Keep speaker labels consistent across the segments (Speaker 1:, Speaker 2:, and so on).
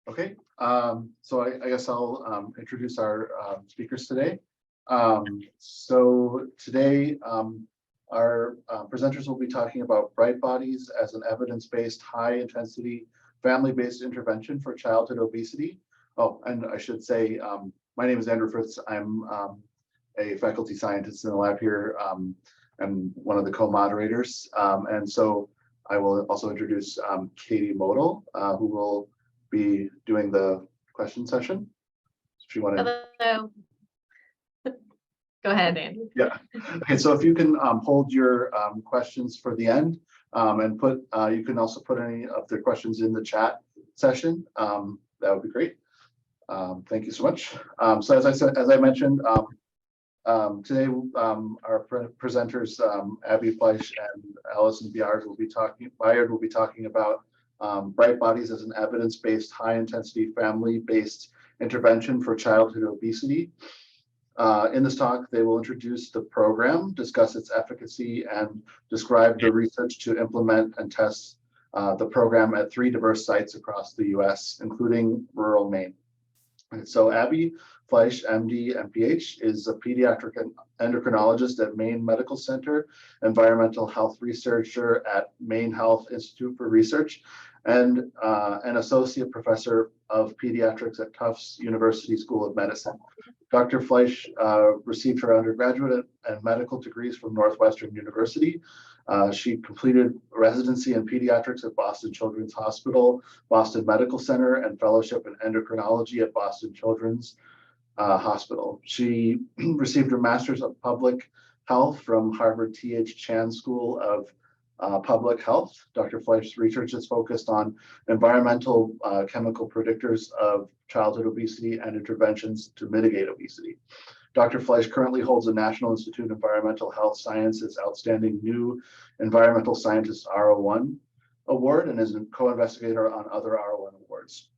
Speaker 1: Okay, so I guess I'll introduce our speakers today. So today, our presenters will be talking about bright bodies as an evidence-based, high-intensity, family-based intervention for childhood obesity. Oh, and I should say, my name is Andrew Fritz. I'm a faculty scientist in the lab here. I'm one of the co-moderators, and so I will also introduce Katie Modal, who will be doing the question session. If you want to.
Speaker 2: Hello. Go ahead, Andy.
Speaker 1: Yeah. Okay. So if you can hold your questions for the end, and you can also put any of the questions in the chat session. That would be great. Thank you so much. So as I mentioned, today our presenters Abby Fleisch and Alyson Byard will be talking about bright bodies as an evidence-based, high-intensity, family-based intervention for childhood obesity. In this talk, they will introduce the program, discuss its efficacy, and describe the research to implement and test the program at 3 diverse sites across the U.S., including rural Maine. And so Abby Fleisch, MD, MPH, is a pediatric endocrinologist at Maine Medical Center, environmental health researcher at Maine Health Institute for Research, and an associate professor of pediatrics at Tufts University School of Medicine. Dr. Fleisch received her undergraduate and medical degrees from Northwestern University. She completed residency in pediatrics at Boston Children's Hospital, Boston Medical Center, and fellowship in endocrinology at Boston Children's Hospital. She received her master's of public health from Harvard T.H. Chan School of Public Health. Dr. Fleisch's research is focused on environmental chemical predictors of childhood obesity and interventions to mitigate obesity. Dr. Fleisch currently holds a National Institute of Environmental Health Sciences Outstanding New Environmental Scientist R01 Award and is a co-investigator on other R01 awards,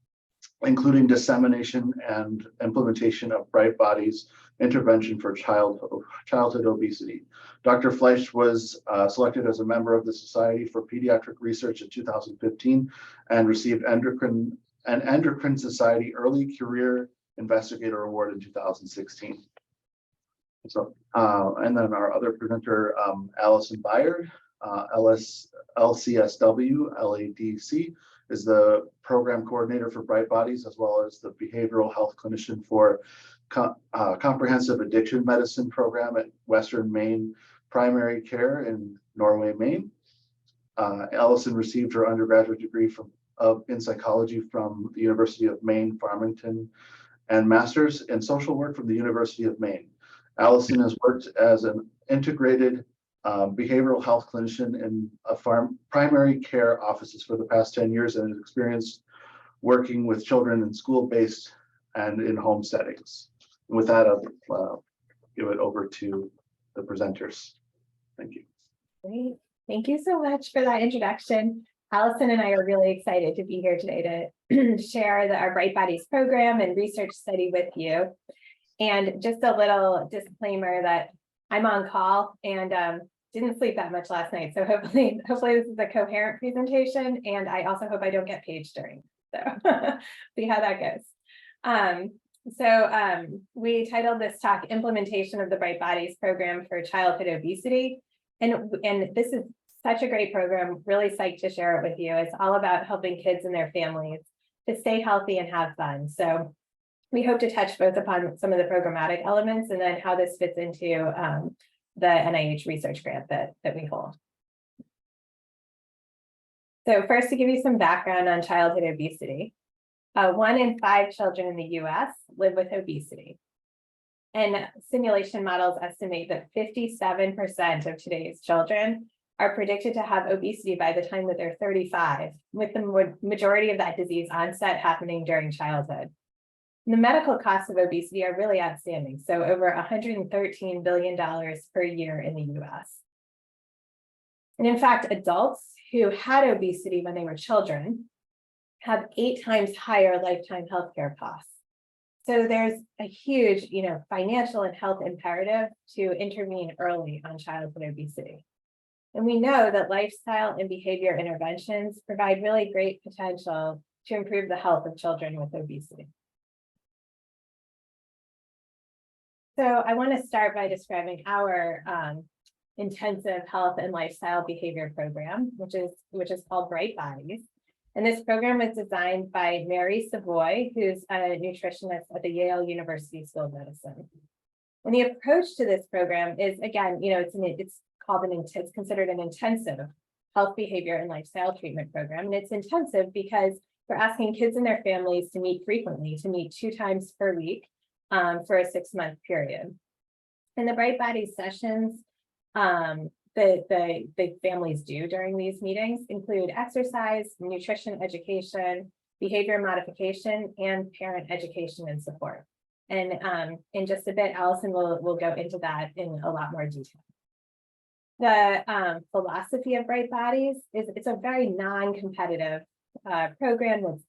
Speaker 1: including dissemination and implementation of bright bodies intervention for childhood obesity. Dr. Fleisch was selected as a member of the Society for Pediatric Research in 2015 and received an Endocrine Society Early Career Investigator Award in 2016. So, and then our other presenter, Alyson Byard, LCSW, LADC, is the program coordinator for Bright Bodies, as well as the behavioral health clinician for comprehensive addiction medicine program at Western Maine Primary Care in Norway, Maine. Alyson received her undergraduate degree in psychology from the University of Maine, Farmington, and master's in social work from the University of Maine. Alyson has worked as an integrated behavioral health clinician in primary care offices for the past 10 years and has experienced working with children in school-based and in home settings. And with that, I'll give it over to the presenters. Thank you.
Speaker 3: Great. Thank you so much for that introduction. Alyson and I are really excited to be here today to share our Bright Bodies program and research study with you. And just a little disclaimer that I'm on call and didn't sleep that much last night. So hopefully this is a coherent presentation. And I also hope I don't get page stirring. So see how that goes. We titled this talk Implementation of the Bright Bodies Program for Childhood Obesity. And this is such a great program, really psyched to share it with you. It's all about helping kids and their families to stay healthy and have fun. So we hope to touch both upon some of the programmatic elements and then how this fits into the NIH research grant that we hold. So first, to give you some background on childhood obesity, 1 in 5 children in the US live with obesity. And simulation models estimate that 57% of today's children are predicted to have obesity by the time that they're 35, with the majority of that disease onset happening during childhood. And the medical costs of obesity are really outstanding, so over $113 billion per year in the US. And in fact, adults who had obesity when they were children have 8 times higher lifetime healthcare costs. So there's a huge, financial and health imperative to intervene early on childhood obesity. And we know that lifestyle and behavior interventions provide really great potential to improve the health of children with obesity. So I want to start by describing our intensive health and lifestyle behavior program, which is called Bright Bodies. And this program was designed by Mary Savoy, who's a nutritionist at the Yale University School of Medicine. And the approach to this program is, again, it's considered an intensive health behavior and lifestyle treatment program. And it's intensive because we're asking kids and their families to meet frequently, to meet 2 times per week for a 6-month period. And the Bright Bodies sessions the families do during these meetings include exercise, nutrition education, behavior modification, and parent education and support. And in just a bit, Alyson will go into that in a lot more detail. The philosophy of Bright Bodies is it's a very non-competitive program that's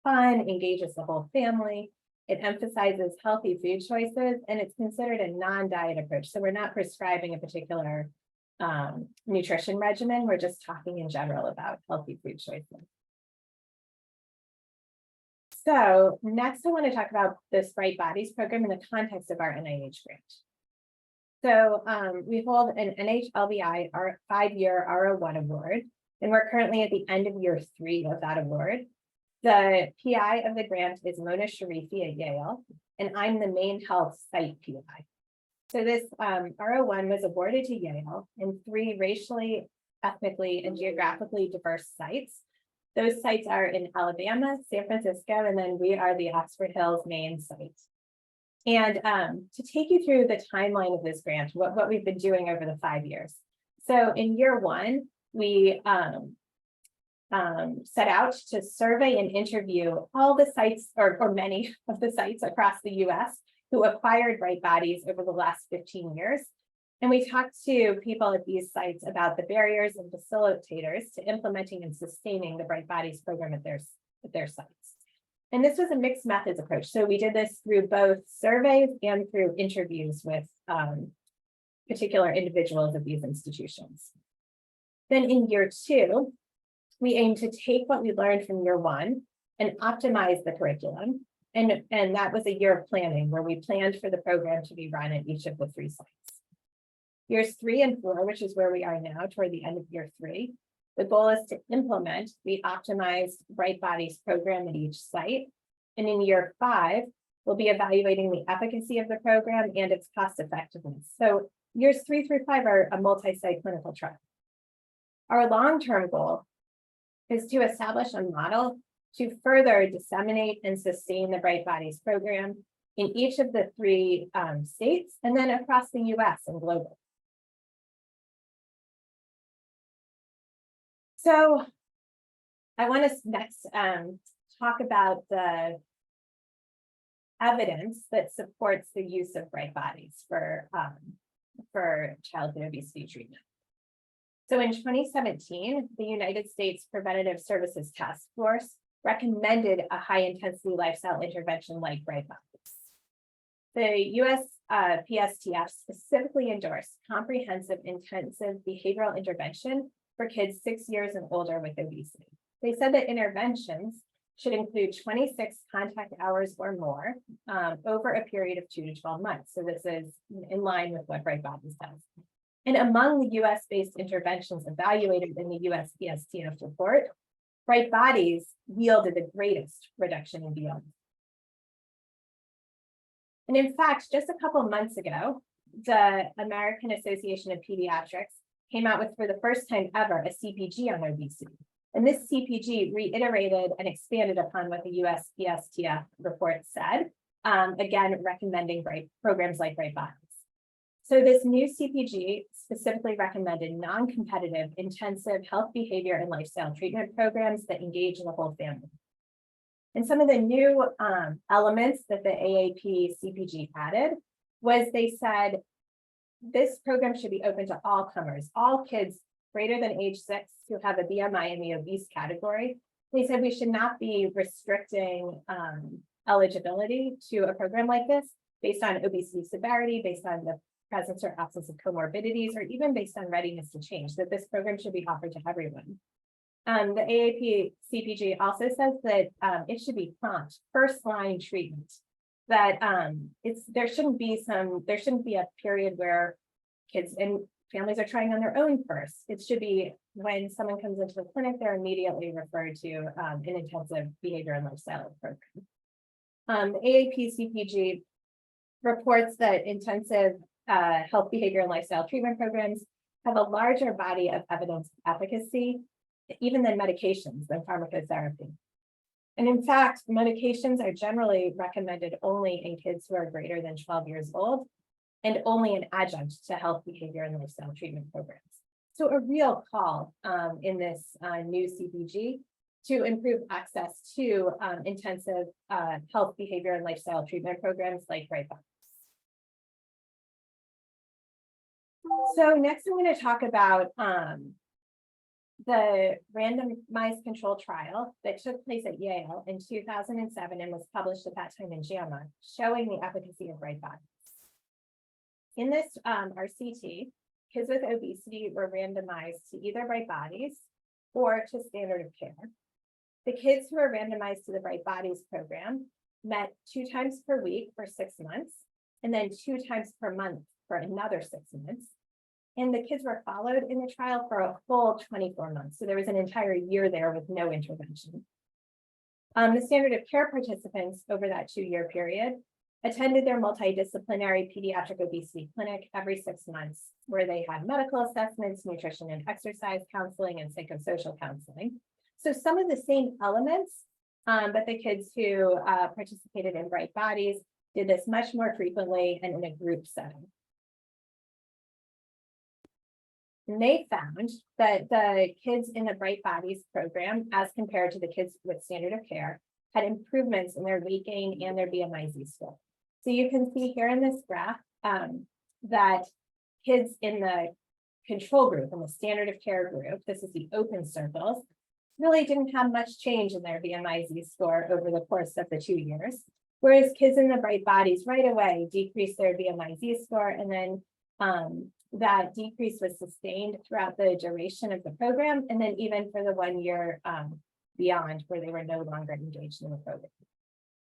Speaker 3: fun, engages the whole family. It emphasizes healthy food choices, and it's considered a non-diet approach. So we're not prescribing a particular nutrition regimen. We're just talking in general about healthy food choices. So next I want to talk about this Bright Bodies program in the context of our NIH grant. So we hold an NHLBI 5-year R01 award, and we're currently at the end of year 3 of that award. The PI of the grant is Mona Sharifi at Yale, and I'm the Maine Health Site PI. So this R01 was awarded to Yale in 3 racially, ethnically, and geographically diverse sites. Those sites are in Alabama, San Francisco, and then we are the Oxford Hills, Maine site. And to take you through the timeline of this grant, what we've been doing over the 5 years. So in year 1, we set out to survey and interview all the sites or many of the sites across the US who acquired Bright Bodies over the last 15 years. And we talked to people at these sites about the barriers and facilitators to implementing and sustaining the Bright Bodies program at their sites. And this was a mixed methods approach. So we did this through both surveys and through interviews with particular individuals of these institutions. Then in year 2, we aim to take what we learned from year 1 and optimize the curriculum. And that was a year of planning where we planned for the program to be run at each of the 3 sites. Years 3 and 4, which is where we are now toward the end of year 3, the goal is to implement the optimized Bright Bodies program at each site. And in year 5, we'll be evaluating the efficacy of the program and its cost effectiveness. So years 3 through 5 are a multi-site clinical trial. Our long-term goal is to establish a model to further disseminate and sustain the Bright Bodies program in each of the 3 states and then across the US and globally. So I want to next talk about the evidence that supports the use of Bright Bodies for childhood obesity treatment. So in 2017, the United States Preventative Services Task Force recommended a high-intensity lifestyle intervention like Bright Bodies. The US PSTF specifically endorsed comprehensive, intensive behavioral intervention for kids 6 years and older with obesity. They said that interventions should include 26 contact hours or more over a period of 2 to 12 months. So this is in line with what Bright Bodies does. And among the US-based interventions evaluated in the US PSTF report, Bright Bodies yielded the greatest reduction in BMI. And in fact, just a couple of months ago, the American Association of Pediatrics came out with, for the first time ever, a CPG on obesity. And this CPG reiterated and expanded upon what the US PSTF report said, again, recommending programs like Bright Bodies. So this new CPG specifically recommended non-competitive, intensive health behavior and lifestyle treatment programs that engage the whole family. And some of the new elements that the AAP CPG added was they said, this program should be open to all comers, all kids greater than age 6 who have a BMI in the obese category. They said we should not be restricting eligibility to a program like this based on obesity severity, based on the presence or absence of comorbidities, or even based on readiness to change, that this program should be offered to everyone. The AAP CPG also says that it should be prompt, first line treatment. That there shouldn't be a period where kids and families are trying on their own first. It should be when someone comes into the clinic, they're immediately referred to an intensive behavior and lifestyle program. AAP CPG reports that intensive health, behavior, and lifestyle treatment programs have a larger body of evidence of efficacy, even than medications, than pharmacotherapy. And in fact, medications are generally recommended only in kids who are greater than 12 years old and only an adjunct to health, behavior, and lifestyle treatment programs. So a real call in this new CPG to improve access to intensive health, behavior, and lifestyle treatment programs like Brightbox. So next I'm going to talk about the randomized control trial that took place at Yale in 2007 and was published at that time in JAMA, showing the efficacy of Brightbox. In this RCT, kids with obesity were randomized to either Bright Bodies or to standard of care. The kids who were randomized to the Bright Bodies program met 2 times per week for 6 months, and then 2 times per month for another 6 months. And the kids were followed in the trial for a full 24 months. So there was an entire year there with no intervention. The standard of care participants over that 2-year period attended their multidisciplinary pediatric obesity clinic every 6 months, where they had medical assessments, nutrition and exercise counseling, and psychosocial counseling. So some of the same elements, but the kids who participated in Bright Bodies did this much more frequently and in a group setting. And they found that the kids in the Bright Bodies program, as compared to the kids with standard of care, had improvements in their weight gain and their BMI-Z score. So you can see here in this graph that kids in the control group, in the standard of care group, this is the open circles, really didn't have much change in their BMI-Z score over the course of the 2 years. Whereas kids in the Bright Bodies right away decreased their BMI-Z score, and then that decrease was sustained throughout the duration of the program, and then even for the 1 year beyond, where they were no longer engaged in the program.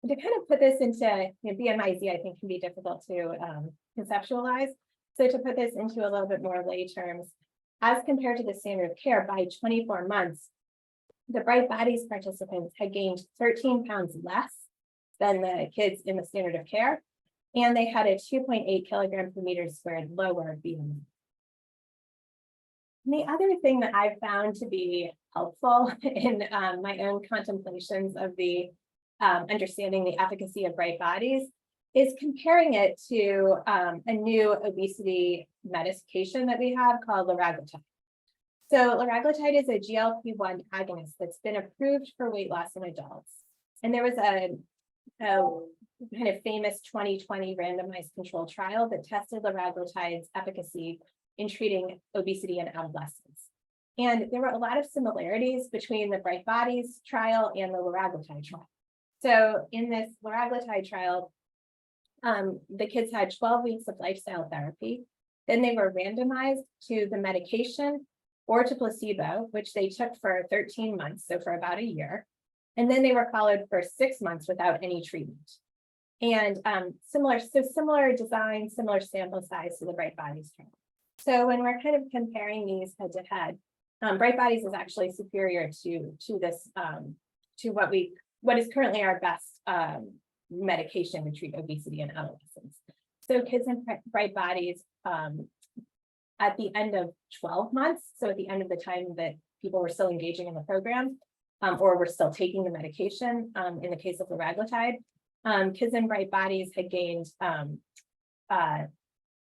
Speaker 3: And to kind of put this into BMI-Z, I think can be difficult to conceptualize. So to put this into a little bit more lay terms, as compared to the standard of care, by 24 months, the Bright Bodies participants had gained 13 pounds less than the kids in the standard of care, and they had a 2.8 kilogram per meter squared lower BMI. And the other thing that I've found to be helpful in my own contemplations of the understanding the efficacy of Bright Bodies is comparing it to a new obesity medication that we have called liraglutide. So liraglutide is a GLP-1 agonist that's been approved for weight loss in adults. And there was a kind of famous 2020 randomized control trial that tested liraglutide's efficacy in treating obesity in adolescents. And there were a lot of similarities between the Bright Bodies trial and the liraglutide trial. So in this liraglutide trial, the kids had 12 weeks of lifestyle therapy. Then they were randomized to the medication or to placebo, which they took for 13 months, so for about a year. And then they were followed for 6 months without any treatment. And similar design, similar sample size to the Bright Bodies trial. So when we're kind of comparing these head to head, Bright Bodies is actually superior to this, to what is currently our best medication to treat obesity in adolescents. So kids in Bright Bodies, at the end of 12 months, so at the end of the time that people were still engaging in the program, or were still taking the medication, in the case of liraglutide, kids in Bright Bodies had gained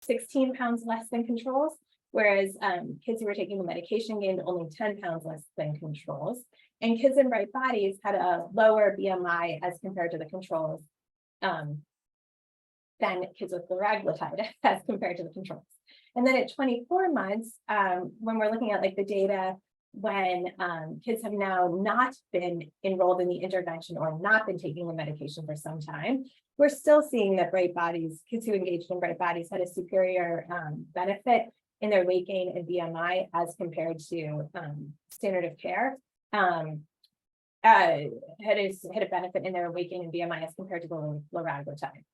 Speaker 3: 16 pounds less than controls, whereas kids who were taking the medication gained only 10 pounds less than controls. And kids in Bright Bodies had a lower BMI as compared to the controls than kids with liraglutide as compared to the controls. And then at 24 months, when we're looking at like the data when kids have now not been enrolled in the intervention or not been taking the medication for some time, we're still seeing that Bright Bodies, kids who engaged in Bright Bodies had a superior benefit in their weight gain and BMI as compared to standard of care. had a benefit in their weight gain and BMI as compared to the liraglutide.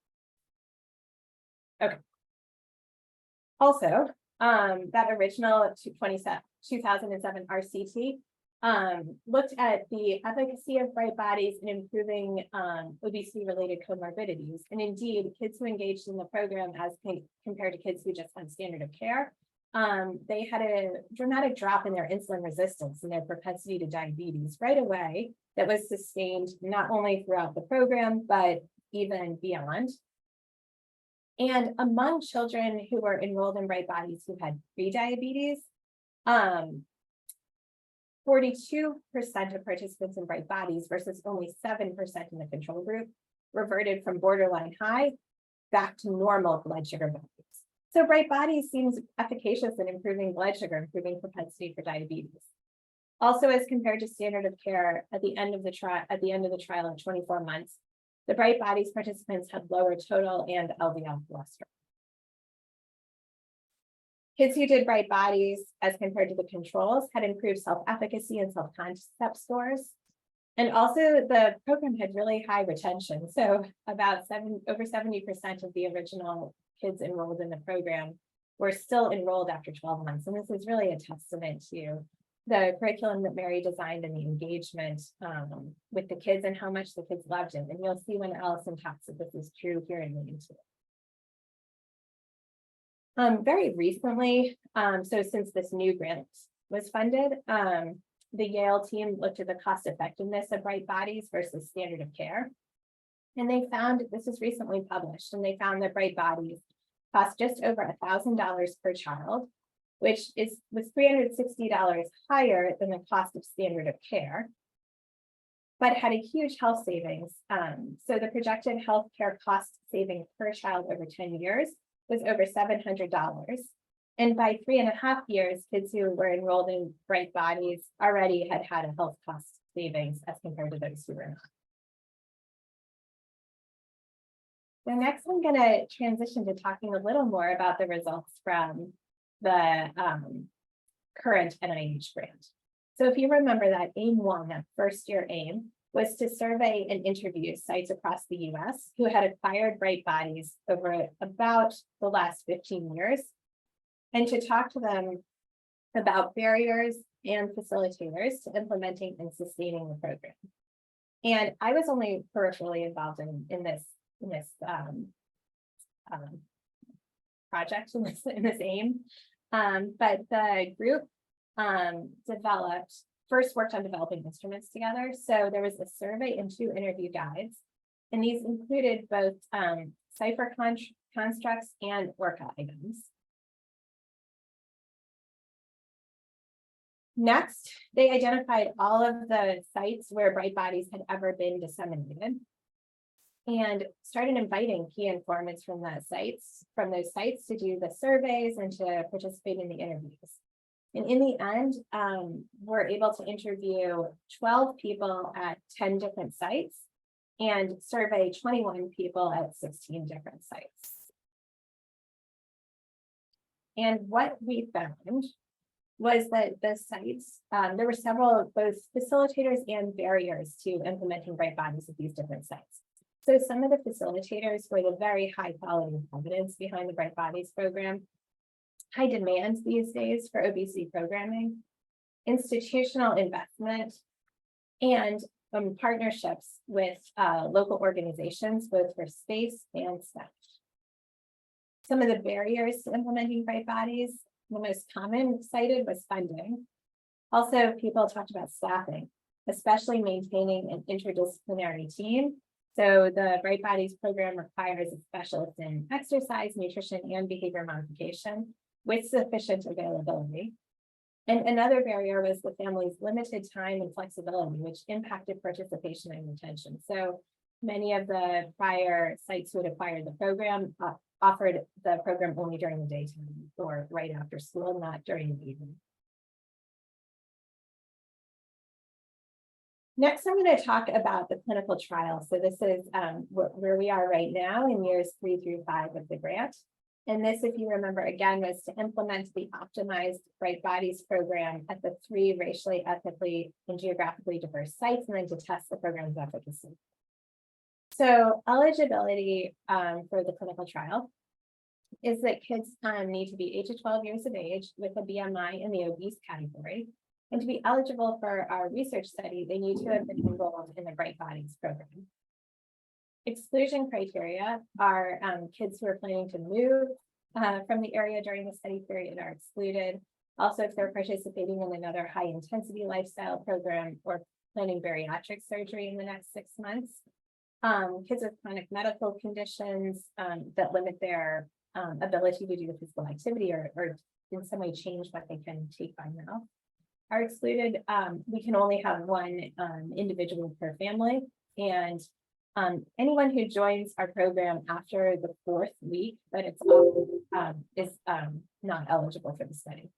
Speaker 3: Okay. Also, that original 2007 RCT looked at the efficacy of bright bodies in improving obesity-related comorbidities. And indeed, kids who engaged in the program as compared to kids who just had standard of care, they had a dramatic drop in their insulin resistance and their propensity to diabetes right away that was sustained not only throughout the program, but even beyond. And among children who were enrolled in bright bodies who had pre-diabetes, 42% of participants in bright bodies versus only 7% in the control group reverted from borderline high back to normal blood sugar values. So bright bodies seems efficacious in improving blood sugar, improving propensity for diabetes. Also, as compared to standard of care at the end of the trial, at 24 months, the bright bodies participants had lower total and LDL cholesterol. Kids who did bright bodies as compared to the controls had improved self-efficacy and self-concept scores. And also the program had really high retention. So about over 70% of the original kids enrolled in the program were still enrolled after 12 months. And this is really a testament to the curriculum that Mary designed and the engagement with the kids and how much the kids loved it. And you'll see when Alyson talks that this is true here in Maine too. Very recently, so since this new grant was funded, the Yale team looked at the cost effectiveness of bright bodies versus standard of care. And they found, this was recently published, and they found that bright bodies cost just over $1,000 per child, which was $360 higher than the cost of standard of care, but had a huge health savings. So the projected healthcare cost savings per child over 10 years was over $700. And by 3.5 years, kids who were enrolled in bright bodies already had a health cost savings as compared to those who were not. So next, I'm going to transition to talking a little more about the results from the current NIH grant. So if you remember that AIM-1, that first year AIM, was to survey and interview sites across the US who had acquired bright bodies over about the last 15 years, and to talk to them about barriers and facilitators to implementing and sustaining the program. And I was only peripherally involved in this project, in this AIM, but the group first worked on developing instruments together. So there was a survey and 2 interview guides, and these included both cipher constructs and ORCA items. Next, they identified all of the sites where bright bodies had ever been disseminated and started inviting key informants from those sites to do the surveys and to participate in the interviews. And in the end, we're able to interview 12 people at 10 different sites and survey 21 people at 16 different sites. And what we found was that the sites, there were several both facilitators and barriers to implementing bright bodies at these different sites. So some of the facilitators were the very high quality of evidence behind the bright bodies program, high demands these days for obesity programming, institutional investment, and partnerships with local organizations, both for space and staff. Some of the barriers to implementing bright bodies, the most common cited was funding. Also, people talked about staffing, especially maintaining an interdisciplinary team. So the Bright Bodies program requires a specialist in exercise, nutrition, and behavior modification with sufficient availability. And another barrier was the family's limited time and flexibility, which impacted participation and retention. So many of the prior sites who had acquired the program offered the program only during the daytime or right after school, not during the evening. Next, I'm going to talk about the clinical trial. So this is where we are right now in years 3 through 5 of the grant. And this, if you remember, again, was to implement the optimized Bright Bodies program at the 3 racially, ethnically, and geographically diverse sites, and then to test the program's efficacy. So eligibility for the clinical trial is that kids need to be 8 to 12 years of age with a BMI in the obese category. And to be eligible for our research study, they need to have been enrolled in the Bright Bodies program. Exclusion criteria are kids who are planning to move from the area during the study period are excluded. Also, if they're participating in another high intensity lifestyle program or planning bariatric surgery in the next 6 months. Kids with chronic medical conditions that limit their ability to do the physical activity or in some way change what they can take by mouth are excluded. We can only have 1 individual per family, and anyone who joins our program after the 4th week that it's is not eligible for the study.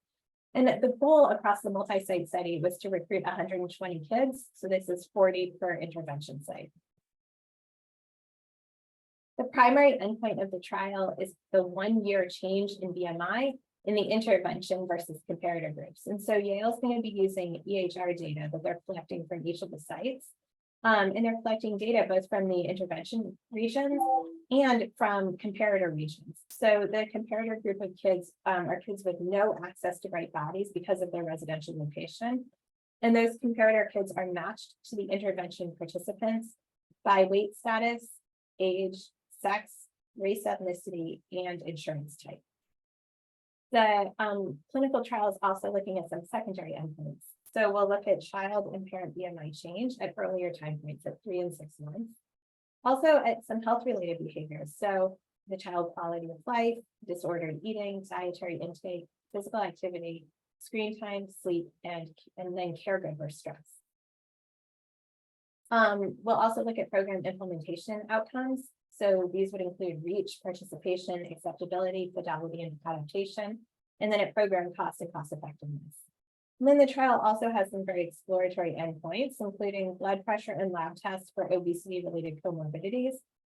Speaker 3: And the goal across the multi-site study was to recruit 120 kids. So this is 40 per intervention site. The primary endpoint of the trial is the 1-year change in BMI in the intervention versus comparator groups. And so Yale's going to be using EHR data that they're collecting from each of the sites. And they're collecting data both from the intervention regions and from comparator regions. So the comparator group of kids are kids with no access to Bright Bodies because of their residential location. And those comparator kids are matched to the intervention participants by weight status, age, sex, race, ethnicity, and insurance type. The clinical trial is also looking at some secondary endpoints. So we'll look at child and parent BMI change at earlier time points at 3 and 6 months. Also at some health-related behaviors. So the child quality of life, disordered eating, dietary intake, physical activity, screen time, sleep, and then caregiver stress. We'll also look at program implementation outcomes. So these would include reach, participation, acceptability, fidelity, and adaptation, and then at program cost and cost effectiveness. And then the trial also has some very exploratory endpoints, including blood pressure and lab tests for obesity-related comorbidities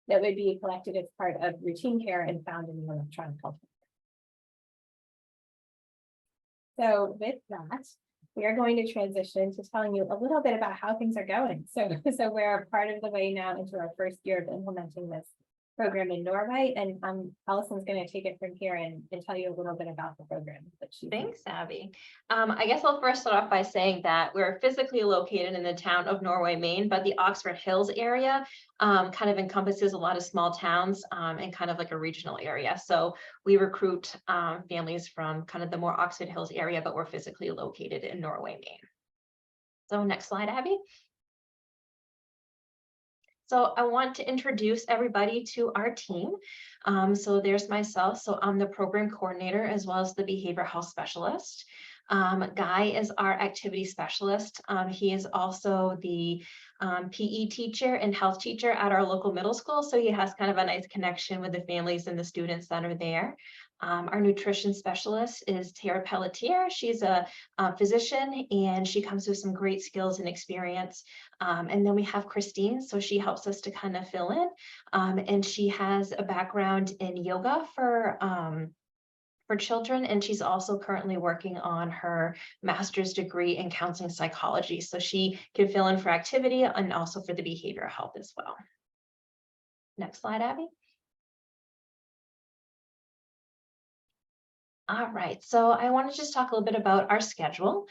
Speaker 3: that would be collected as part of routine care and found in the electronic health record. So with that, we are going to transition to telling you a little bit about how things are going. So we're part of the way now into our 1st year of implementing this program in Norway, and Allison's going to take it from here and tell you a little bit about the program that she.
Speaker 2: Thanks, Abby. I guess I'll first start off by saying that we're physically located in the town of Norway, Maine, but the Oxford Hills area kind of encompasses a lot of small towns and kind of like a regional area. So we recruit families from kind of the more Oxford Hills area, but we're physically located in Norway, Maine. So next slide, Abby. So I want to introduce everybody to our team. So there's myself. So I'm the program coordinator as well as the behavioral health specialist. Guy is our activity specialist. He is also the PE teacher and health teacher at our local middle school. So he has kind of a nice connection with the families and the students that are there. Our nutrition specialist is Tara Pelletier. She's a physician and she comes with some great skills and experience. And then we have Christine, so she helps us to kind of fill in. And she has a background in yoga for children, and she's also currently working on her master's degree in counseling psychology. So she can fill in for activity and also for the behavioral health as well. Next slide, Abby. All right, so I want to just talk a little bit about our schedule.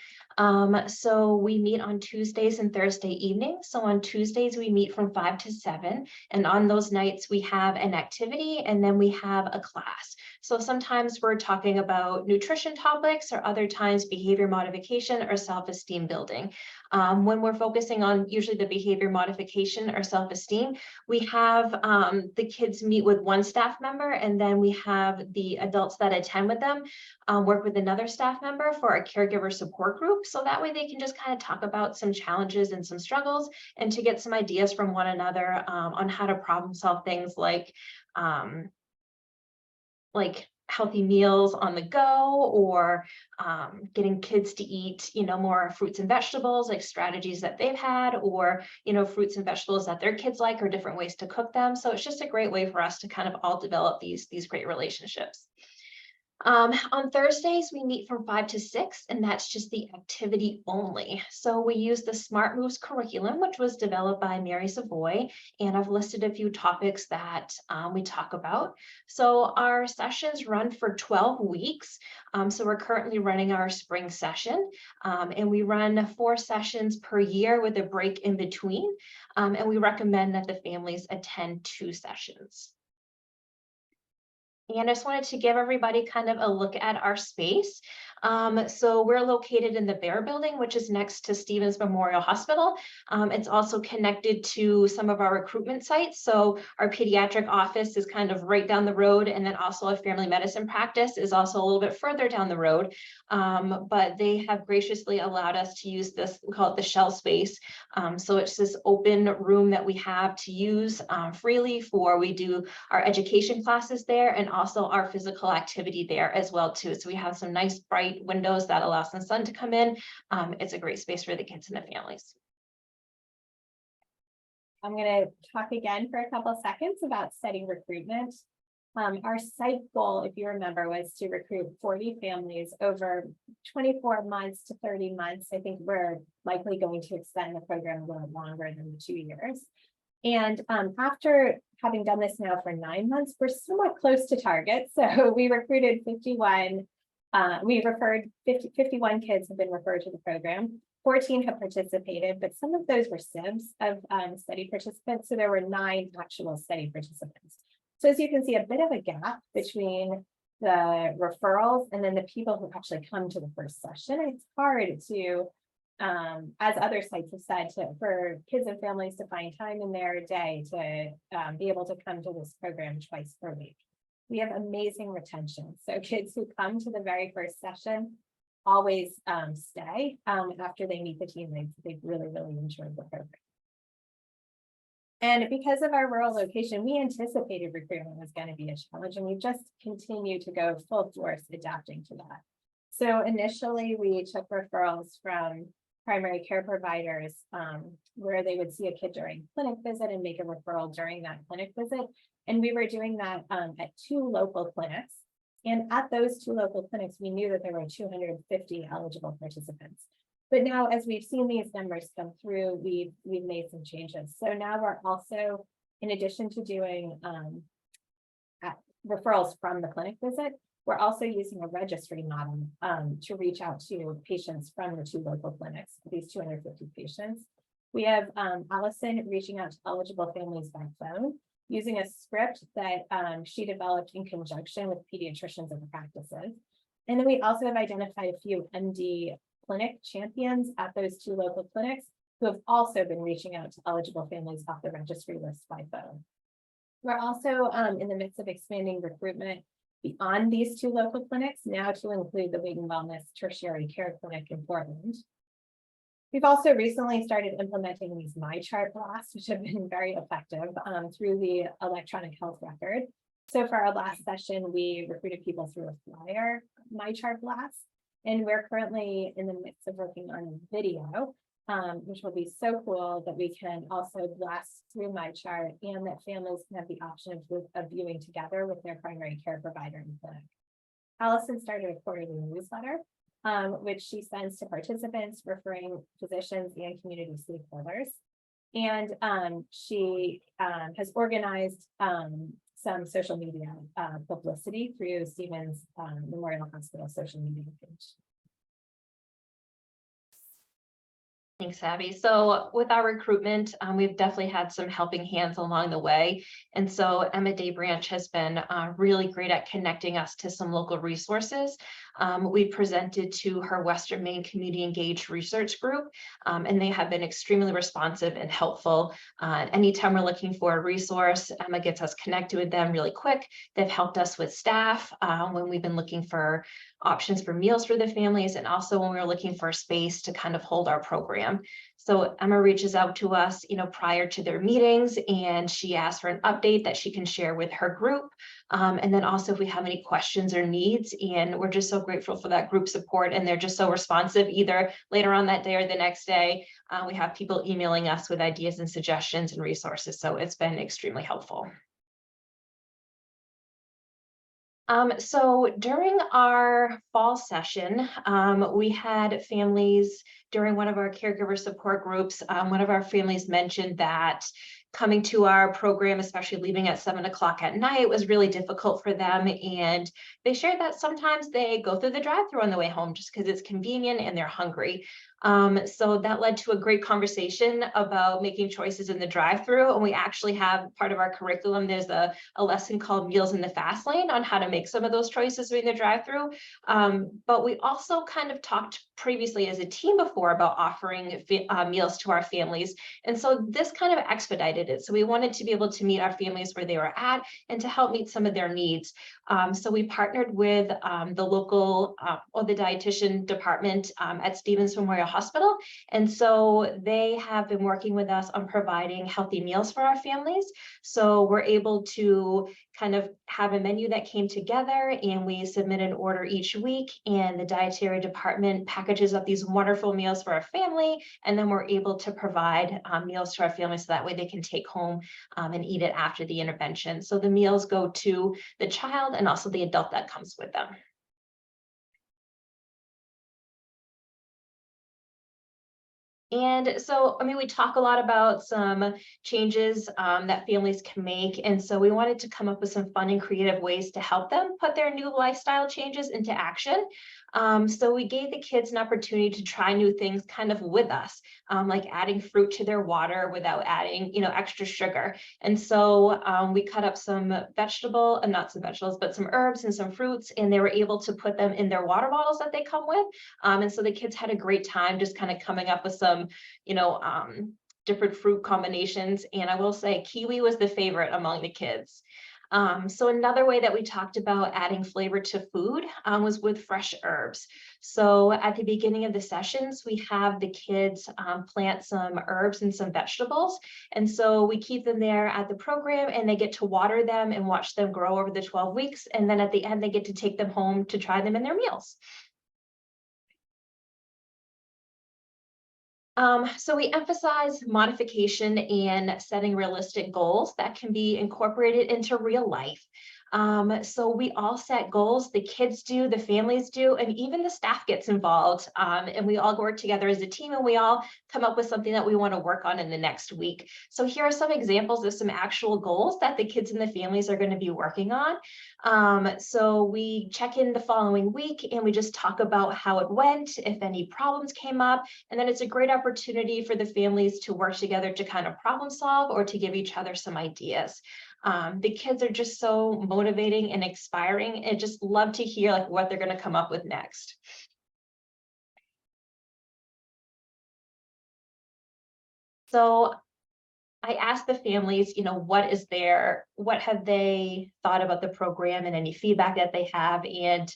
Speaker 2: So we meet on Tuesdays and Thursday evenings. So on Tuesdays, we meet from 5 to 7. And on those nights, we have an activity and then we have a class. So sometimes we're talking about nutrition topics or other times behavior modification or self-esteem building. When we're focusing on usually the behavior modification or self-esteem, we have the kids meet with one staff member and then we have the adults that attend with them work with another staff member for a caregiver support group. So that way they can just kind of talk about some challenges and some struggles and to get some ideas from one another on how to problem solve things like healthy meals on the go, or getting kids to eat, more fruits and vegetables, like strategies that they've had, or, fruits and vegetables that their kids like, or different ways to cook them. So it's just a great way for us to kind of all develop these great relationships. On Thursdays, we meet from 5 to 6, and that's just the activity only. So we use the Smart Moves curriculum, which was developed by Mary Savoy, and I've listed a few topics that we talk about. So our sessions run for 12 weeks. So we're currently running our spring session, and we run 4 sessions per year with a break in between. And we recommend that the families attend 2 sessions. And I just wanted to give everybody kind of a look at our space. So we're located in the Bear Building, which is next to Stevens Memorial Hospital. It's also connected to some of our recruitment sites. So our pediatric office is kind of right down the road, and then also a family medicine practice is also a little bit further down the road. But they have graciously allowed us to use this, we call it the shell space. So it's this open room that we have to use freely we do our education classes there, and also our physical activity there as well too. So we have some nice bright windows that allow some sun to come in. It's a great space for the kids and the families.
Speaker 3: I'm going to talk again for a couple of seconds about study recruitment. Our site goal, if you remember, was to recruit 40 families over 24 months to 30 months. I think we're likely going to extend the program a little longer than the 2 years. And after having done this now for 9 months, we're somewhat close to target. So we recruited 51. We referred 51 kids have been referred to the program. 14 have participated, but some of those were SIBs of study participants. So there were 9 actual study participants. So as you can see, a bit of a gap between the referrals and then the people who actually come to the first session. It's hard to, as other sites have said, for kids and families to find time in their day to be able to come to this program twice per week. We have amazing retention. So kids who come to the very first session always stay after they meet the team. They've really, really enjoyed the program. And because of our rural location, we anticipated recruitment was going to be a challenge, and we just continue to go full force adapting to that. So initially, we took referrals from primary care providers where they would see a kid during clinic visit and make a referral during that clinic visit. And we were doing that at 2 local clinics. And at those 2 local clinics, we knew that there were 250 eligible participants. But now, as we've seen these numbers come through, we've made some changes. So now we're also, in addition to doing referrals from the clinic visit, we're also using a registry model to reach out to patients from the 2 local clinics, these 250 patients. We have Allison reaching out to eligible families by phone, using a script that she developed in conjunction with pediatricians and practices. And then we also have identified a few MD clinic champions at those 2 local clinics who have also been reaching out to eligible families off the registry list by phone. We're also in the midst of expanding recruitment beyond these 2 local clinics, now to include the Weight and Wellness Tertiary Care Clinic in Portland. We've also recently started implementing these MyChart blasts, which have been very effective through the electronic health record. So for our last session, we recruited people through a flyer MyChart blast, and we're currently in the midst of working on video, which will be so cool that we can also blast through MyChart, and that families can have the option of viewing together with their primary care provider in clinic. Allison started a quarterly newsletter, which she sends to participants, referring physicians and community stakeholders. And she has organized some social media publicity through Stevens Memorial Hospital social media page.
Speaker 2: Thanks, Abby. So with our recruitment, we've definitely had some helping hands along the way. And so Emma Daybranch has been really great at connecting us to some local resources. We presented to her Western Maine Community Engaged Research Group, and they have been extremely responsive and helpful. Anytime we're looking for a resource, Emma gets us connected with them really quick. They've helped us with staff when we've been looking for options for meals for the families, and also when we were looking for a space to kind of hold our program. So Emma reaches out to us, prior to their meetings, and she asks for an update that she can share with her group. And then also if we have any questions or needs, and we're just so grateful for that group support, and they're just so responsive either later on that day or the next day. We have people emailing us with ideas and suggestions and resources. So it's been extremely helpful. So during our fall session, we had families during one of our caregiver support groups. One of our families mentioned that coming to our program, especially leaving at 7 o'clock at night, was really difficult for them. And they shared that sometimes they go through the drive-thru on the way home just because it's convenient and they're hungry. So that led to a great conversation about making choices in the drive-thru. And we actually have part of our curriculum, there's a lesson called Meals in the Fast Lane on how to make some of those choices in the drive-thru. But we also kind of talked previously as a team before about offering meals to our families. And so this kind of expedited it. So we wanted to be able to meet our families where they were at and to help meet some of their needs. So we partnered with the local or the dietitian department at Stevens Memorial Hospital. And so they have been working with us on providing healthy meals for our families. So we're able to kind of have a menu that came together, and we submit an order each week, and the dietary department packages up these wonderful meals for our family. And then we're able to provide meals to our families so that way they can take home and eat it after the intervention. So the meals go to the child and also the adult that comes with them. And so, we talk a lot about some changes that families can make. And so we wanted to come up with some fun and creative ways to help them put their new lifestyle changes into action. So we gave the kids an opportunity to try new things kind of with us, like adding fruit to their water without adding, extra sugar. And so we cut up some not some vegetables, but some herbs and some fruits, and they were able to put them in their water bottles that they come with. And so the kids had a great time just kind of coming up with some, different fruit combinations. And I will say kiwi was the favorite among the kids. So another way that we talked about adding flavor to food was with fresh herbs. So at the beginning of the sessions, we have the kids plant some herbs and some vegetables. And so we keep them there at the program, and they get to water them and watch them grow over the 12 weeks. And then at the end, they get to take them home to try them in their meals. So we emphasize modification and setting realistic goals that can be incorporated into real life. So we all set goals, the kids do, the families do, and even the staff gets involved. And we all work together as a team, and we all come up with something that we want to work on in the next week. So here are some examples of some actual goals that the kids and the families are going to be working on. So we check in the following week, and we just talk about how it went, if any problems came up, and then it's a great opportunity for the families to work together to kind of problem solve or to give each other some ideas. The kids are just so motivating and inspiring, and just love to hear what they're going to come up with next. So I asked the families, what have they thought about the program and any feedback that they have, and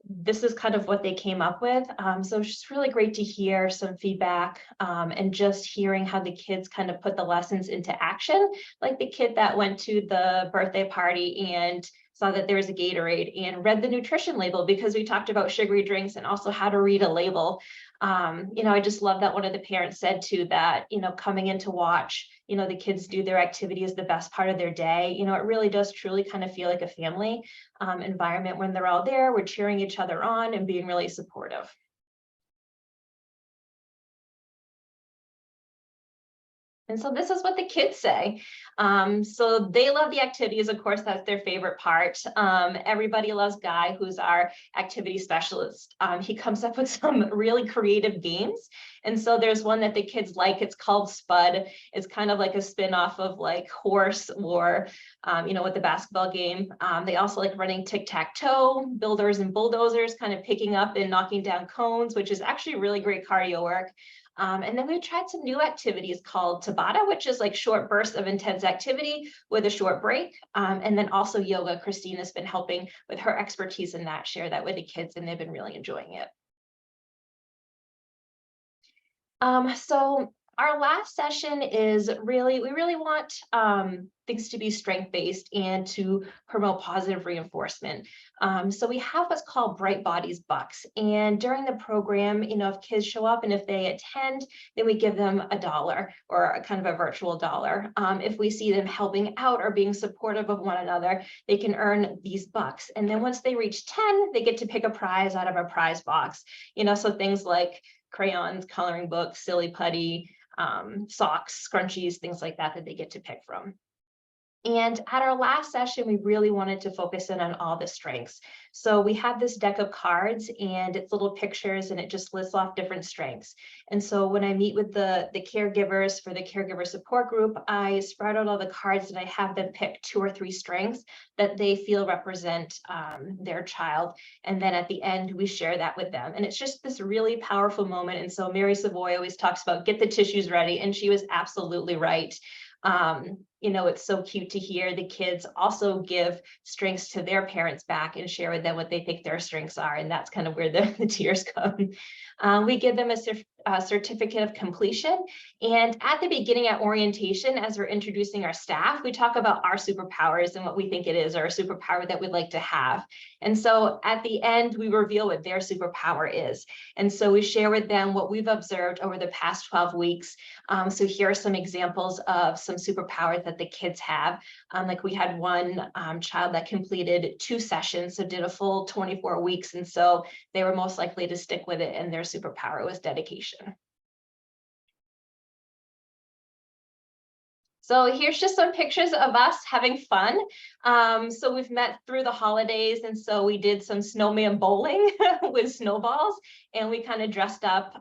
Speaker 2: this is kind of what they came up with. So it's just really great to hear some feedback and just hearing how the kids kind of put the lessons into action. Like the kid that went to the birthday party and saw that there was a Gatorade and read the nutrition label because we talked about sugary drinks and also how to read a label. I just love that one of the parents said too that, coming in to watch, the kids do their activity is the best part of their day. It really does truly kind of feel like a family environment when they're all there. We're cheering each other on and being really supportive. And so this is what the kids say. So they love the activities. Of course, that's their favorite part. Everybody loves Guy, who's our activity specialist. He comes up with some really creative games. And so there's one that the kids like, it's called Spud. It's kind of like a spin-off of like horse or, with the basketball game. They also like running tic-tac-toe, builders and bulldozers, kind of picking up and knocking down cones, which is actually really great cardio work. And then we tried some new activities called Tabata, which is like short bursts of intense activity with a short break. And then also yoga. Christina's been helping with her expertise in that, share that with the kids, and they've been really enjoying it. So our last session is we really want things to be strength-based and to promote positive reinforcement. So we have what's called Bright Bodies Bucks. And during the program, if kids show up and if they attend, then we give them $1 or a kind of a virtual dollar. If we see them helping out or being supportive of one another, they can earn these bucks. And then once they reach 10, they get to pick a prize out of a prize box. So things like crayons, coloring books, silly putty, socks, scrunchies, things like that they get to pick from. And at our last session, we really wanted to focus in on all the strengths. So we had this deck of cards and it's little pictures and it just lists off different strengths. And so when I meet with the caregivers for the caregiver support group, I spread out all the cards and I have them pick 2 or 3 strengths that they feel represent their child. And then at the end, we share that with them. And it's just this really powerful moment. And so Mary Savoy always talks about get the tissues ready. And she was absolutely right. It's so cute to hear the kids also give strengths to their parents back and share with them what they think their strengths are. And that's kind of where the tears come. We give them a certificate of completion. And at the beginning at orientation, as we're introducing our staff, we talk about our superpowers and what we think it is, or a superpower that we'd like to have. And so at the end, we reveal what their superpower is. And so we share with them what we've observed over the past 12 weeks. So here are some examples of some superpowers that the kids have. Like we had one child that completed 2 sessions, so did a full 24 weeks. And so they were most likely to stick with it, and their superpower was dedication. So here's just some pictures of us having fun. So we've met through the holidays, and so we did some snowman bowling with snowballs, and we kind of dressed up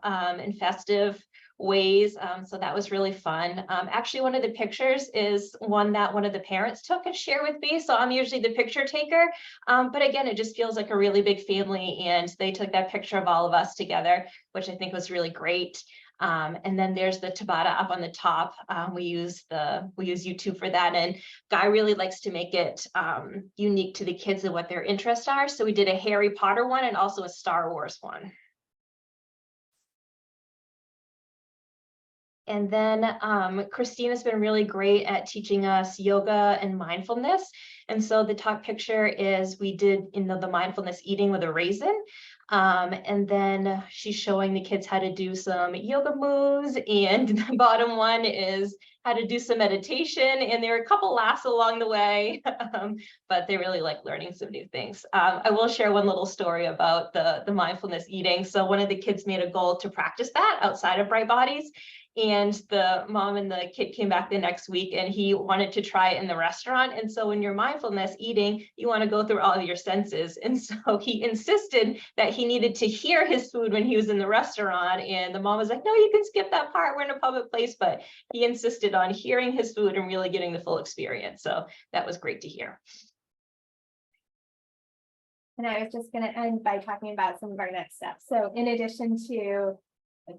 Speaker 2: in festive ways. So that was really fun. Actually, one of the pictures is one that one of the parents took and shared with me. So I'm usually the picture taker. But again, it just feels like a really big family, and they took that picture of all of us together, which I think was really great. And then there's the Tabata up on the top. We use YouTube for that, and Guy really likes to make it unique to the kids and what their interests are. So we did a Harry Potter one and also a Star Wars one. And then Christina's been really great at teaching us yoga and mindfulness. And so the top picture is we did the mindfulness eating with a raisin. And then she's showing the kids how to do some yoga moves. And the bottom one is how to do some meditation. And there are a couple laughs along the way, but they really like learning some new things. I will share one little story about the mindfulness eating. So one of the kids made a goal to practice that outside of Bright Bodies. And the mom and the kid came back the next week and he wanted to try it in the restaurant. And so when you're mindfulness eating, you want to go through all of your senses. And so he insisted that he needed to hear his food when he was in the restaurant. And the mom was like, no, you can skip that part. We're in a public place. But he insisted on hearing his food and really getting the full experience. So that was great to hear.
Speaker 3: And I was just going to end by talking about some of our next steps. So in addition to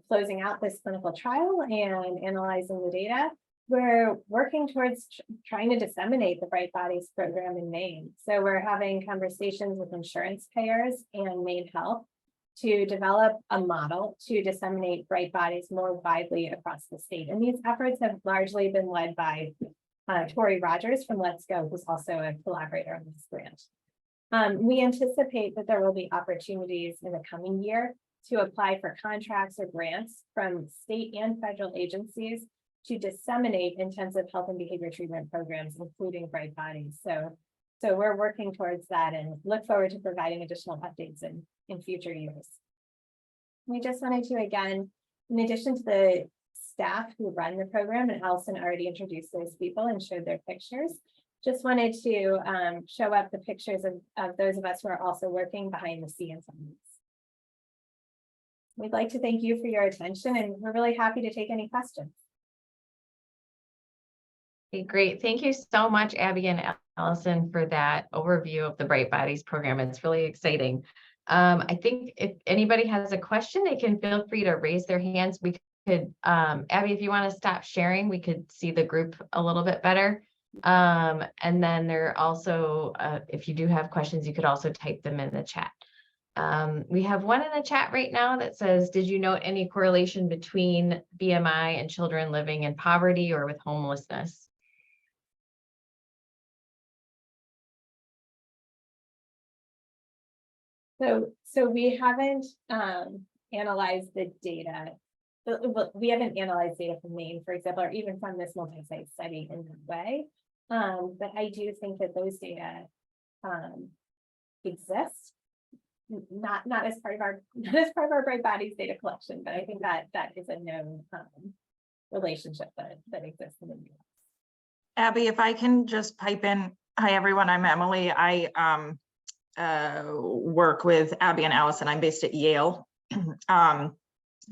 Speaker 3: closing out this clinical trial and analyzing the data, we're working towards trying to disseminate the Bright Bodies program in Maine. So we're having conversations with insurance payers and Maine Health to develop a model to disseminate Bright Bodies more widely across the state. And these efforts have largely been led by Tori Rogers from Let's Go, who's also a collaborator on this grant. We anticipate that there will be opportunities in the coming year to apply for contracts or grants from state and federal agencies to disseminate intensive health and behavior treatment programs, including Bright Bodies. So we're working towards that and look forward to providing additional updates in future years. We just wanted to, again, in addition to the staff who run the program, and Alyson already introduced those people and showed their pictures, just wanted to show up the pictures of those of us who are also working behind the scenes on this. we'd like to thank you for your attention, and we're really happy to take any questions.
Speaker 4: Okay, great. Thank you so much, Abby and Allison, for that overview of the Bright Bodies program. It's really exciting. I think if anybody has a question, they can feel free to raise their hands. We could, Abby, if you want to stop sharing, we could see the group a little bit better. And then there also, if you do have questions, you could also type them in the chat. We have one in the chat right now that says, did you note any correlation between BMI and children living in poverty or with homelessness?
Speaker 3: So we haven't analyzed the data. We haven't analyzed data from Maine, for example, or even from this multi-site study in that way. But I do think that those data exist, not as part of our Bright Bodies data collection, but I think that is a known relationship that exists in the US.
Speaker 5: Abby, if I can just pipe in. Hi, everyone. I'm Emily. I work with Abby and Allison. I'm based at Yale.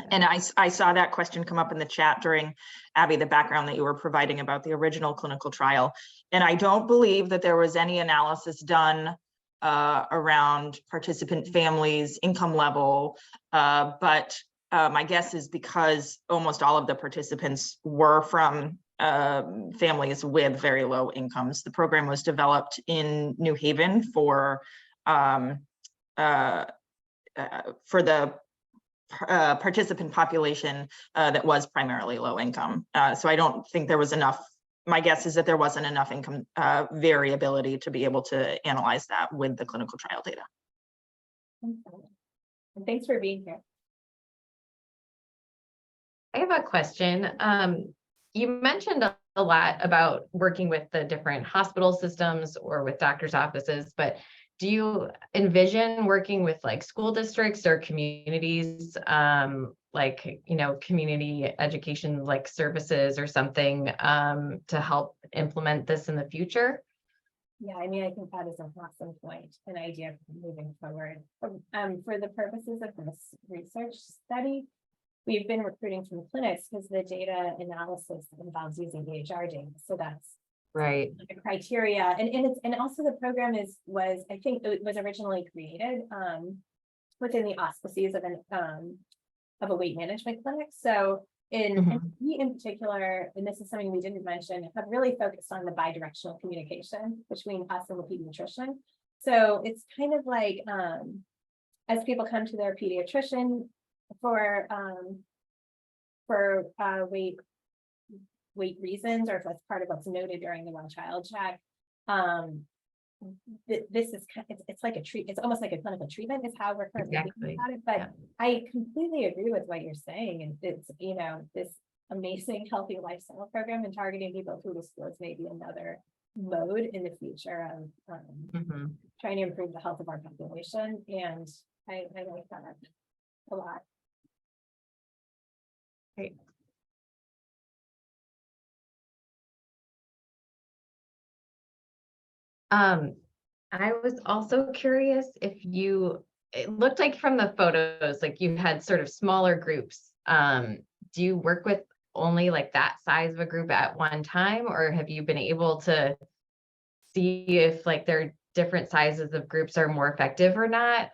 Speaker 5: And I saw that question come up in the chat during, Abby, the background that you were providing about the original clinical trial. And I don't believe that there was any analysis done around participant families, income level, but my guess is because almost all of the participants were from families with very low incomes. The program was developed in New Haven for the participant population that was primarily low income. So I don't think there was enough. My guess is that there wasn't enough income variability to be able to analyze that with the clinical trial data.
Speaker 3: And thanks for being here.
Speaker 4: I have a question. You mentioned a lot about working with the different hospital systems or with doctors' offices, but do you envision working with like school districts or communities, like, you know, community education like services or something to help implement this in the future?
Speaker 3: Yeah, I mean, I think that is an awesome point, an idea for moving forward. For the purposes of this research study, we've been recruiting from clinics because the data analysis involves using EHR data. So that's
Speaker 4: right.
Speaker 3: Like a criteria. And also the program was I think it was originally created within the auspices of a weight management clinic. So and we in particular, and this is something we didn't mention, have really focused on the bi-directional communication between us and the pediatrician. So it's kind of like as people come to their pediatrician for weight reasons, or if that's part of what's noted during the well-child check, this is it's like a treat. It's almost like a clinical treatment is how we're currently thinking about it. But yeah. I completely agree with what you're saying, and it's, you know, this amazing healthy lifestyle program and targeting people through the schools may be another mode in the future of trying to improve the health of our population. And I like that a lot.
Speaker 4: Great. I was also curious if it looked like from the photos, like you had sort of smaller groups. Do you work with only like that size of a group at one time, or have you been able to see if like their different sizes of groups are more effective or not?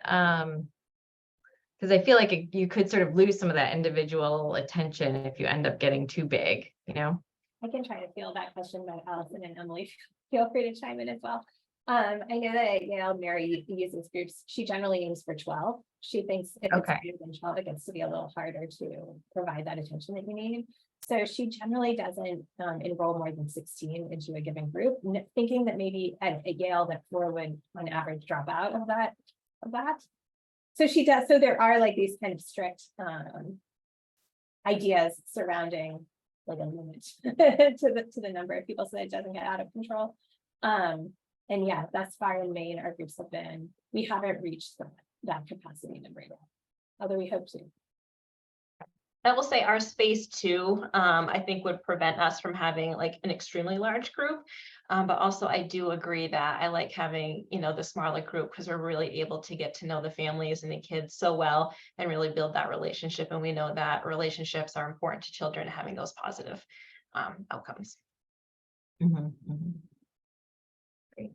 Speaker 4: Because I feel like you could sort of lose some of that individual attention if you end up getting too big, you know?
Speaker 3: I can try to field that question by Allison and Emily. Feel free to chime in as well. I know that Yale Mary uses groups. She generally aims for 12. She thinks if it's greater than 12, it gets to be a little harder to provide that attention that you need. So she generally doesn't enroll more than 16 into a given group, thinking that maybe at Yale that 4 would on average drop out of that. So she does. So there are like these kind of strict ideas surrounding like a limit to the number of people so that it doesn't get out of control. And yeah, thus far in Maine, our groups have been, we haven't reached that capacity number yet, although we hope to.
Speaker 2: I will say our space too, I think would prevent us from having like an extremely large group. But also I do agree that I like having, the smaller group because we're really able to get to know the families and the kids so well and really build that relationship. And we know that relationships are important to children, having those positive outcomes.
Speaker 4: Mhm, mhm. Great.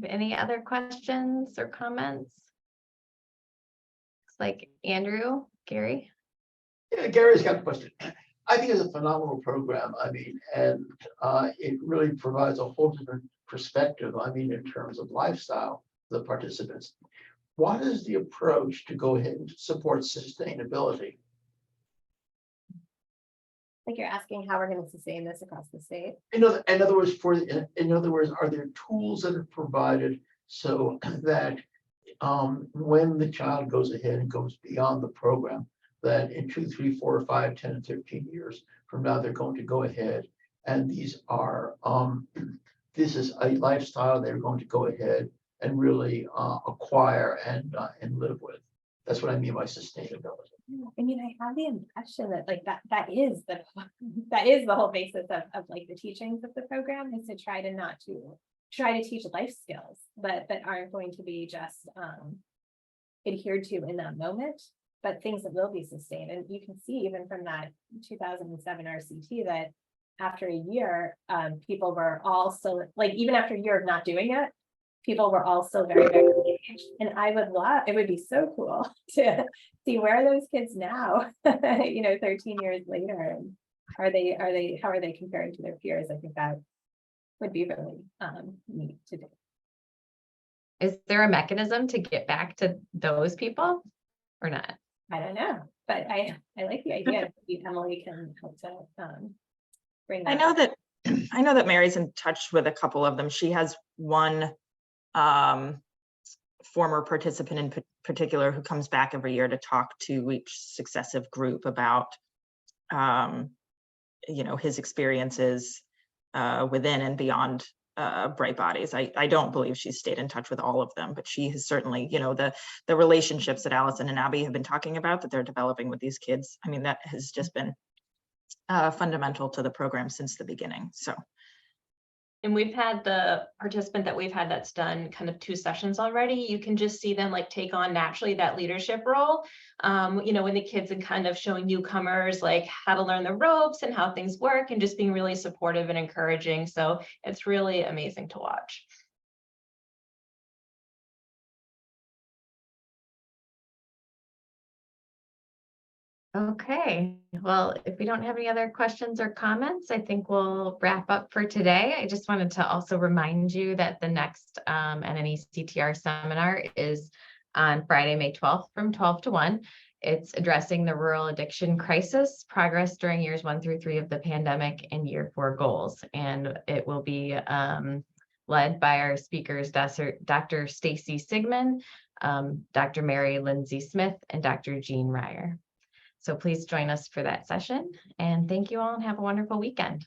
Speaker 4: Any other questions or comments? It's like Andrew, Gary.
Speaker 6: Yeah, Gary's got a question. I think it's a phenomenal program. I mean, and it really provides a whole different perspective. I mean, in terms of lifestyle, the participants. What is the approach to go ahead and support sustainability?
Speaker 3: Like you're asking how we're going to sustain this across the state.
Speaker 6: In other words, are there tools that are provided so that when the child goes ahead and goes beyond the program, that in 2, 3, 4, 5, 10, and 13 years from now, they're going to go ahead and these are this is a lifestyle they're going to go ahead and really acquire and live with. That's what I mean by sustainability.
Speaker 3: I mean, I have the impression that like that is the whole basis of like the teachings of the program, is to try to teach life skills that aren't going to be just adhered to in that moment, but things that will be sustained. And you can see even from that 2007 RCT that after a year, people were all so like, even after a year of not doing it, people were all still very, very engaged. And it would be so cool to see where are those kids now, 13 years later, and how are they comparing to their peers? I think that would be really neat to do.
Speaker 4: Is there a mechanism to get back to those people or not?
Speaker 3: I don't know, but I like the idea. Maybe Emily can help to bring that.
Speaker 5: I know that Mary's in touch with a couple of them. She has one former participant in particular who comes back every year to talk to each successive group about his experiences within and beyond Bright Bodies. I don't believe she's stayed in touch with all of them, but she has certainly, the relationships that Allison and Abby have been talking about that they're developing with these kids. I mean, that has just been fundamental to the program since the beginning. So.
Speaker 2: And we've had the participant that we've had that's done kind of 2 sessions already. You can just see them like take on naturally that leadership role. When the kids are kind of showing newcomers like how to learn the ropes and how things work, and just being really supportive and encouraging. So it's really amazing to watch.
Speaker 4: Okay, well, if we don't have any other questions or comments, I think we'll wrap up for today. I just wanted to also remind you that the next NNECTR seminar is on Friday, May 12th from 12 to 1. It's addressing the rural addiction crisis, progress during years 1 through 3 of the pandemic, and year 4 goals. And it will be led by our speakers, Dr. Stacy Sigmund, Dr. Mary Lindsay Smith, and Dr. Jean Ryer. So please join us for that session, and thank you all and have a wonderful weekend.